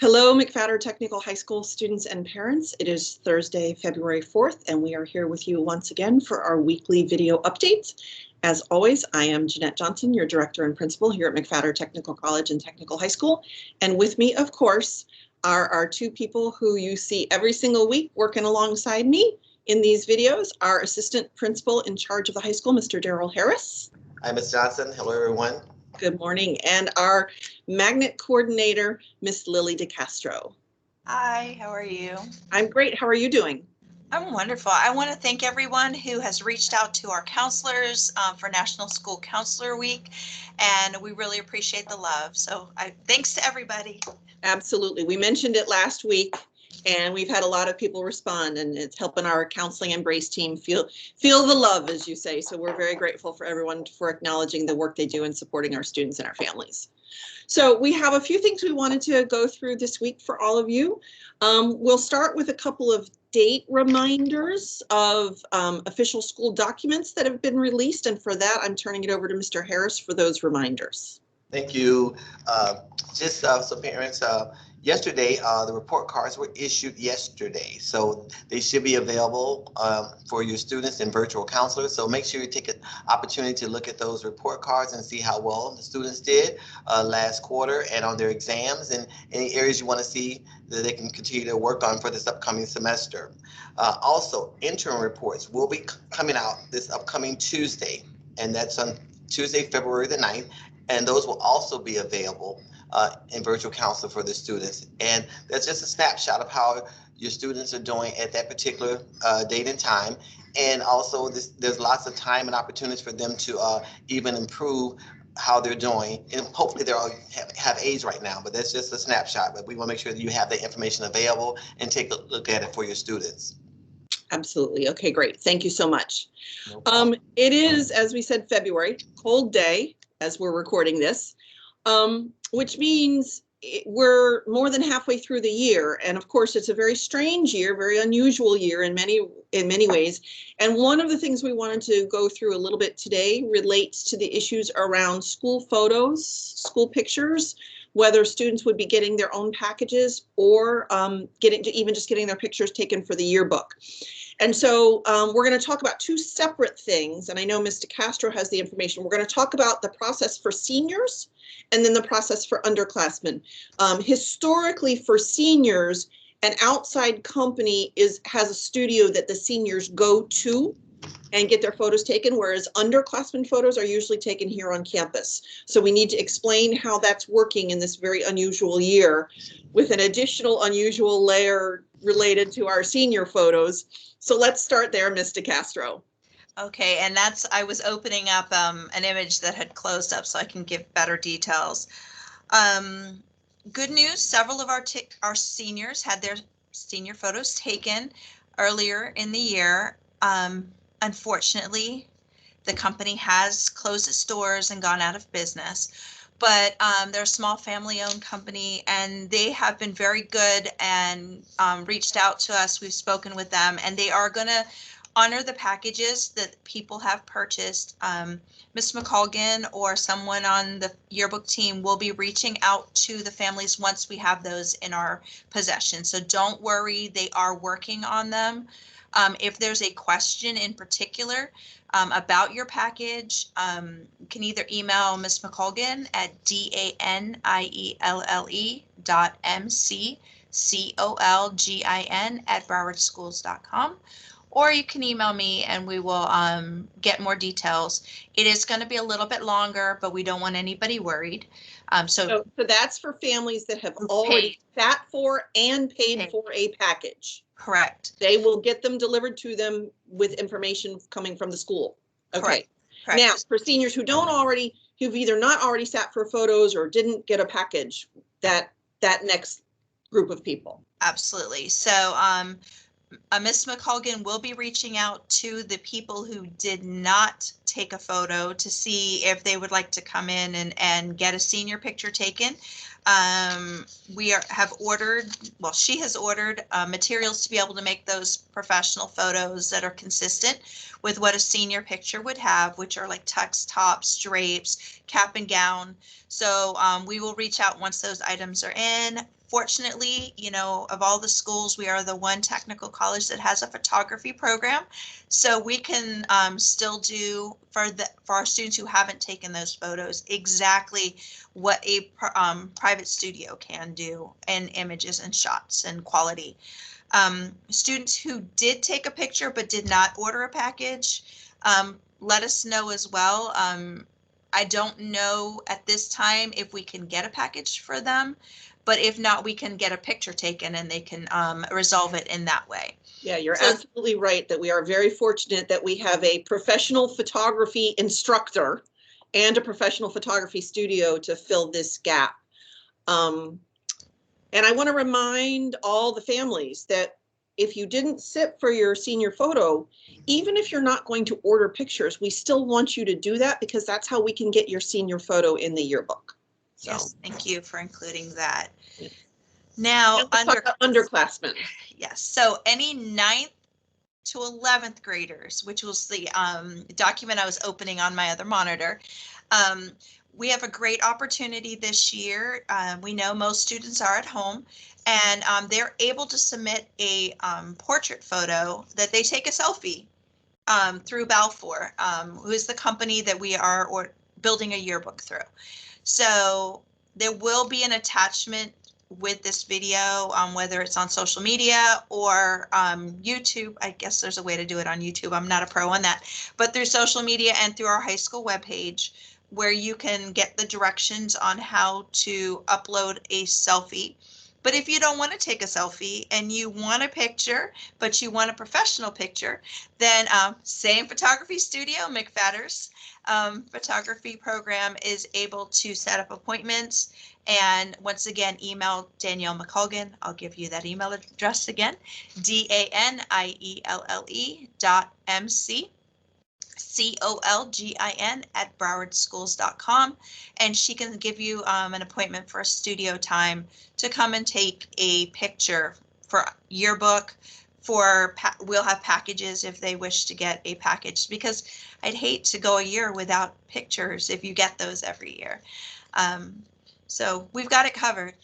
Hello, McFatter Technical High School students and parents. It is Thursday, February 4th, and we are here with you once again for our weekly video updates. As always, I am Jeanette Johnson, your director and principal here at McFatter Technical College and Technical High School. And with me, of course, are our two people who you see every single week working alongside me in these videos. Our assistant principal in charge of the high school, Mr. Daryl Harris. Hi, Ms. Johnson. Hello, everyone. Good morning. And our magnet coordinator, Miss Lily DeCastro. Hi, how are you? I'm great. How are you doing? I'm wonderful. I want to thank everyone who has reached out to our counselors for National School Counselor Week, and we really appreciate the love. So thanks to everybody. Absolutely. We mentioned it last week, and we've had a lot of people respond, and it's helping our Counseling Embrace team feel the love, as you say. So we're very grateful for everyone for acknowledging the work they do and supporting our students and our families. So we have a few things we wanted to go through this week for all of you. We'll start with a couple of date reminders of official school documents that have been released. And for that, I'm turning it over to Mr. Harris for those reminders. Thank you. So parents, yesterday, the report cards were issued yesterday. So they should be available for your students and virtual counselors. So make sure you take an opportunity to look at those report cards and see how well the students did last quarter and on their exams, and any areas you want to see that they can continue to work on for this upcoming semester. Also, interim reports will be coming out this upcoming Tuesday, and that's on Tuesday, February the 9th. And those will also be available in virtual counseling for the students. And that's just a snapshot of how your students are doing at that particular date and time. And also there's lots of time and opportunities for them to even improve how they're doing. And hopefully they all have A's right now, but that's just a snapshot. But we want to make sure that you have that information available and take a look at it for your students. Absolutely. Okay, great. Thank you so much. No it is, as we said, February, cold day as we're recording this, which means we're more than halfway through the year. And of course, it's a very strange year, very unusual year in many ways. And one of the things we wanted to go through a little bit today relates to the issues around school photos, school pictures, whether students would be getting their own packages or even just getting their pictures taken for the yearbook. And so we're going to talk about two separate things. And I know Ms. DeCastro has the information. We're going to talk about the process for seniors and then the process for underclassmen. Historically, for seniors, an outside company has a studio that the seniors go to and get their photos taken, whereas underclassmen photos are usually taken here on campus. So we need to explain how that's working in this very unusual year with an additional unusual layer related to our senior photos. So let's start there, Ms. DeCastro. Okay, and I was opening up an image that had closed up so I can give better details. Good news, several of our seniors had their senior photos taken earlier in the year. Unfortunately, the company has closed its doors and gone out of business, but they're a small family-owned company, and they have been very good and reached out to us. We've spoken with them, and they are going to honor the packages that people have purchased. Ms. McColgin or someone on the yearbook team will be reaching out to the families once we have those in our possession. So don't worry, they are working on them. If there's a question in particular about your package, you can either email Ms. McColgin at DANIELLE.MCCOLGIN@browardschools.com, or you can email me and we will get more details. It is going to be a little bit longer, but we don't want anybody worried. So that's for families that have already sat for and paid for a package. Correct. They will get them delivered to them with information coming from the school. Okay. Correct. Now, for seniors who've either not already sat for photos or didn't get a package, that next group of people. Absolutely. So Ms. McColgin will be reaching out to the people who did not take a photo to see if they would like to come in and get a senior picture taken. Have ordered, well, she has ordered materials to be able to make those professional photos that are consistent with what a senior picture would have, which are like tux tops, drapes, cap and gown. So we will reach out once those items are in. Fortunately, you know, of all the schools, we are the one technical college that has a photography program. So we can still do for our students who haven't taken those photos exactly what a private studio can do in images and shots and quality. Students who did take a picture but did not order a package, let us know as well. I don't know at this time if we can get a package for them, but if not, we can get a picture taken and they can resolve it in that way. Yeah, you're absolutely right that we are very fortunate that we have a professional photography instructor and a professional photography studio to fill this gap. And I want to remind all the families that if you didn't sit for your senior photo, even if you're not going to order pictures, we still want you to do that because that's how we can get your senior photo in the yearbook. So. Yes, thank you for including that. Yeah. Now, underclassmen. Yes, so any 9th to 11th graders, which was the document I was opening on my other monitor. We have a great opportunity this year. We know most students are at home and they're able to submit a portrait photo that they take a selfie through Balfour, who is the company that we are building a yearbook through. So there will be an attachment with this video, whether it's on social media or YouTube. I guess there's a way to do it on YouTube. I'm not a pro on that, but through social media and through our high school webpage, where you can get the directions on how to upload a selfie. But if you don't want to take a selfie and you want a picture, but you want a professional picture, then same photography studio, McFatter's photography program is able to set up appointments. And once again, email Danielle.McColgin. I'll give you that email address again, DANIELLE.MCCOLGIN@browardschools.com. And she can give you an appointment for a studio time to come and take a picture for yearbook. We'll have packages if they wish to get a package, because I'd hate to go a year without pictures if you get those every year. So we've got it covered.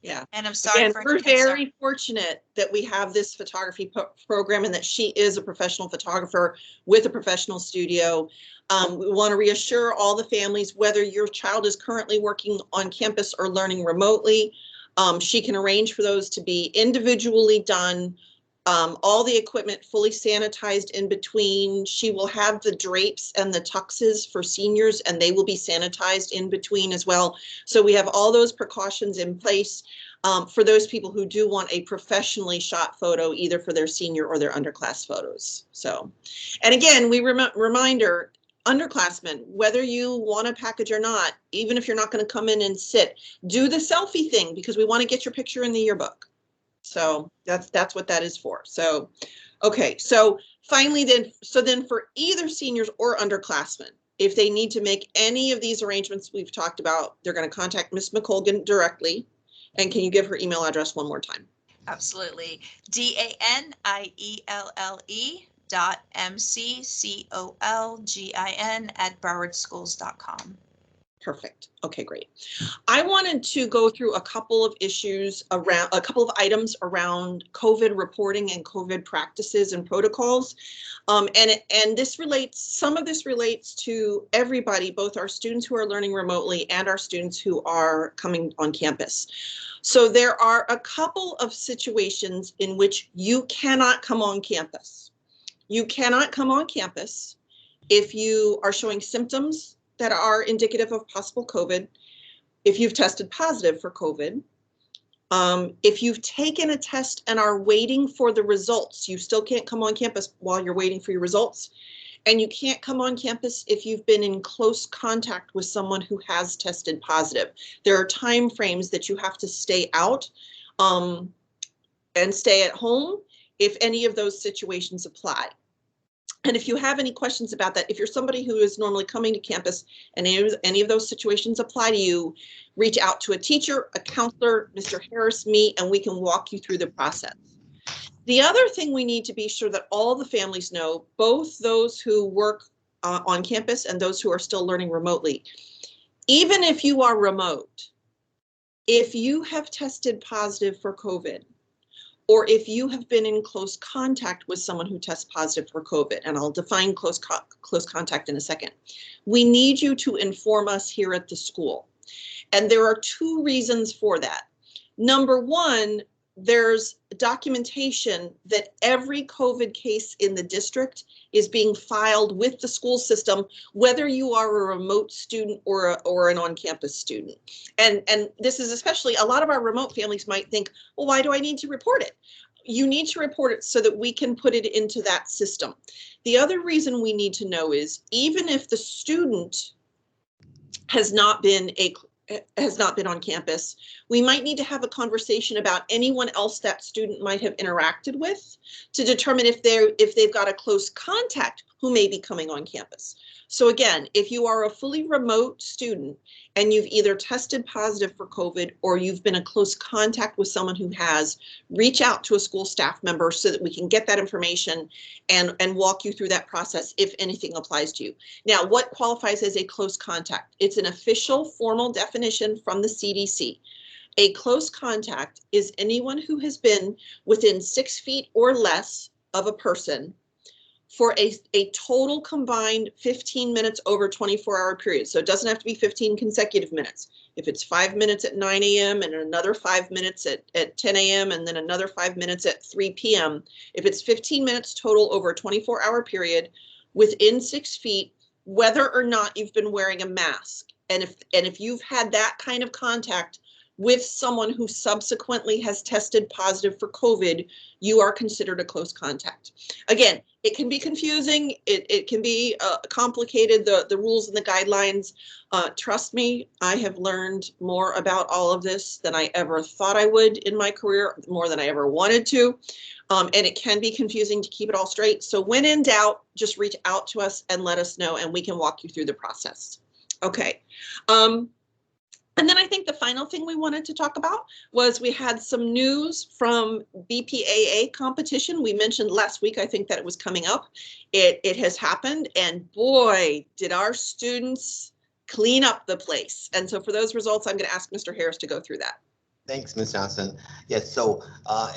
Yeah. And I'm sorry Again, for we're very fortunate that we have this photography program and that she is a professional photographer with a professional studio. We want to reassure all the families, whether your child is currently working on campus or learning remotely, she can arrange for those to be individually done. All the equipment fully sanitized in between. She will have the drapes and the tuxes for seniors, and they will be sanitized in between as well. So we have all those precautions in place for those people who do want a professionally shot photo, either for their senior or their underclass photos. So, and again, reminder, underclassmen, whether you want a package or not, even if you're not going to come in and sit, do the selfie thing because we want to get your picture in the yearbook. So that's what that is for. So, okay. So finally then for either seniors or underclassmen, if they need to make any of these arrangements we've talked about, they're going to contact Ms. McColgin directly. And can you give her email address one more time? Absolutely. DANIELLE.MCCOLGIN@browardschools.com. Perfect. Okay, great. I wanted to go through a couple of issues around, a couple of items around COVID reporting and COVID practices and protocols. And this relates, some of this relates to everybody, both our students who are learning remotely and our students who are coming on campus. So there are a couple of situations in which you cannot come on campus. You cannot come on campus if you are showing symptoms that are indicative of possible COVID, if you've tested positive for COVID, if you've taken a test and are waiting for the results, you still can't come on campus while you're waiting for your results. And you can't come on campus if you've been in close contact with someone who has tested positive. There are time frames that you have to stay out and stay at home if any of those situations apply. And if you have any questions about that, if you're somebody who is normally coming to campus and any of those situations apply to you, reach out to a teacher, a counselor, Mr. Harris, me, and we can walk you through the process. The other thing we need to be sure that all the families know, both those who work on campus and those who are still learning remotely, even if you are remote, if you have tested positive for COVID, or if you have been in close contact with someone who tests positive for COVID, and I'll define close contact in a second, we need you to inform us here at the school. And there are two reasons for that. Number one, there's documentation that every COVID case in the district is being filed with the school system, whether you are a remote student or an on-campus student. And this is especially, a lot of our remote families might think, well, why do I need to report it? You need to report it so that we can put it into that system. The other reason we need to know is, even if the student has not been on campus, we might need to have a conversation about anyone else that student might have interacted with to determine if they've got a close contact who may be coming on campus. So again, if you are a fully remote student and you've either tested positive for COVID or you've been in close contact with someone who has, reach out to a school staff member so that we can get that information and walk you through that process if anything applies to you. Now, what qualifies as a close contact? It's an official formal definition from the CDC. A close contact is anyone who has been within 6 feet or less of a person for a total combined 15 minutes over 24-hour period. So it doesn't have to be 15 consecutive minutes. If it's 5 minutes at 9 a.m. and another 5 minutes at 10 a.m. and then another 5 minutes at 3 p.m., if it's 15 minutes total over a 24-hour period within 6 feet, whether or not you've been wearing a mask, and if you've had that kind of contact with someone who subsequently has tested positive for COVID, you are considered a close contact. Again, it can be confusing. It can be complicated, the rules and the guidelines. Trust me, I have learned more about all of this than I ever thought I would in my career, more than I ever wanted to. And it can be confusing to keep it all straight. So when in doubt, just reach out to us and let us know, and we can walk you through the process. Okay. And then I think the final thing we wanted to talk about was we had some news from BPAA competition. We mentioned last week, I think, that it was coming up. It has happened, and boy, did our students clean up the place. And so for those results, I'm going to ask Mr. Harris to go through that. Thanks, Ms. Johnson. Yes, so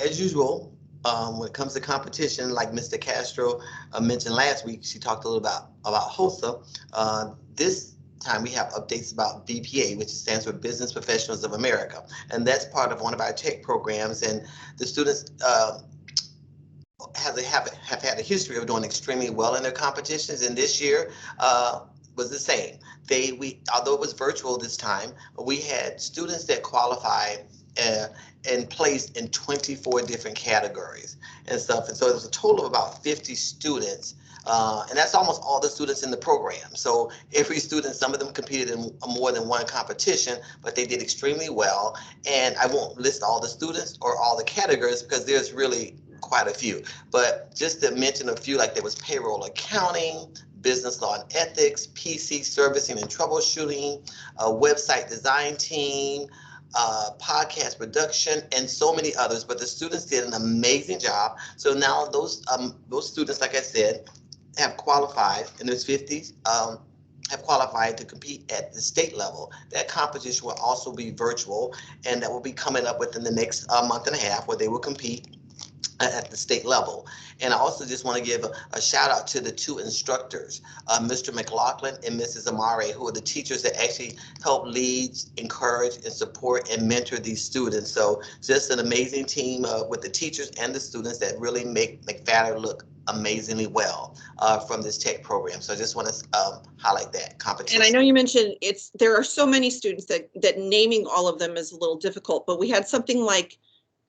as usual, when it comes to competition, like Mr. Castro mentioned last week, she talked a little about HOSA. This time we have updates about BPA, which stands for Business Professionals of America, and that's part of one of our tech programs. And the students have had a history of doing extremely well in their competitions, and this year was the same. Although it was virtual this time, we had students that qualified and placed in 24 different categories and stuff. And so it was a total of about 50 students. And that's almost all the students in the program. So every student, some of them competed in more than one competition, but they did extremely well. And I won't list all the students or all the categories because there's really quite a few. But just to mention a few, like there was payroll accounting, business law and ethics, PC servicing and troubleshooting, a website design team, podcast production, and so many others. But the students did an amazing job. So now those students, like I said, have qualified, and there's 50 have qualified to compete at the state level. That competition will also be virtual, and that will be coming up within the next month and a half, where they will compete at the state level. And I also just want to give a shout out to the two instructors, Mr. McLaughlin and Mrs. Amare, who are the teachers that actually help lead, encourage, and support and mentor these students. So just an amazing team with the teachers and the students that really make McFatter look amazingly well from this tech program. So I just want to highlight that competition. And I know you mentioned there are so many students that naming all of them is a little difficult, but we had something like,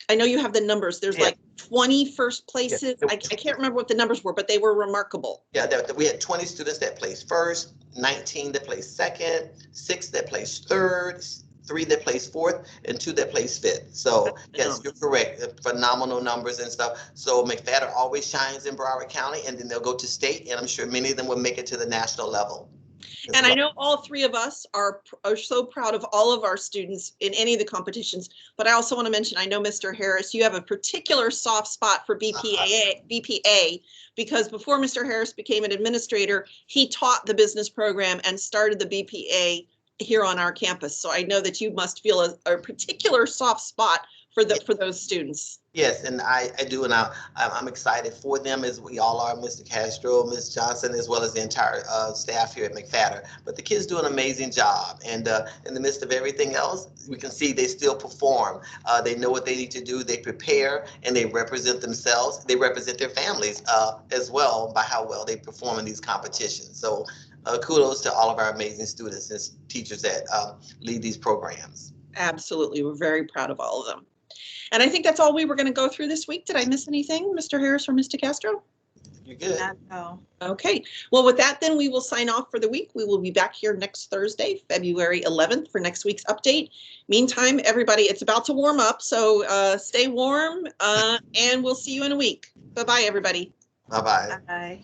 I know you have the numbers. There's like 20 first places. I can't remember what the numbers were, but they were remarkable. Yeah, we had 20 students that placed first, 19 that placed second, 6 that placed third, 3 that placed 4th and 2 that placed 5th. So yes, you're correct. Phenomenal numbers and stuff. So McFatter always shines in Broward County, and then they'll go to state, and I'm sure many of them will make it to the national level. And I know all 3 of us are so proud of all of our students in any of the competitions, but I also want to mention, I know Mr. Harris, you have a particular soft spot for BPA, because before Mr. Harris became an administrator, he taught the business program and started the BPA here on our campus. So I know that you must feel a particular soft spot for those students. Yes, and I do, and I'm excited for them, as we all are, Mr. Castro, Ms. Johnson, as well as the entire staff here at McFatter. But the kids do an amazing job, and in the midst of everything else, we can see they still perform. They know what they need to do, they prepare, and they represent themselves. They represent their families as well by how well they perform in these competitions. So kudos to all of our amazing students and teachers that lead these programs. Absolutely, we're very proud of all of them. And I think that's all we were going to go through this week. Did I miss anything, Mr. Harris or Mr. Castro? You're good. No. Okay. Well, with that, then we will sign off for the week. We will be back here next Thursday, February 11th, for next week's update. Meantime, everybody, it's about to warm up, so stay warm, and we'll see you in a week. Bye-bye, everybody. Bye-bye. Bye.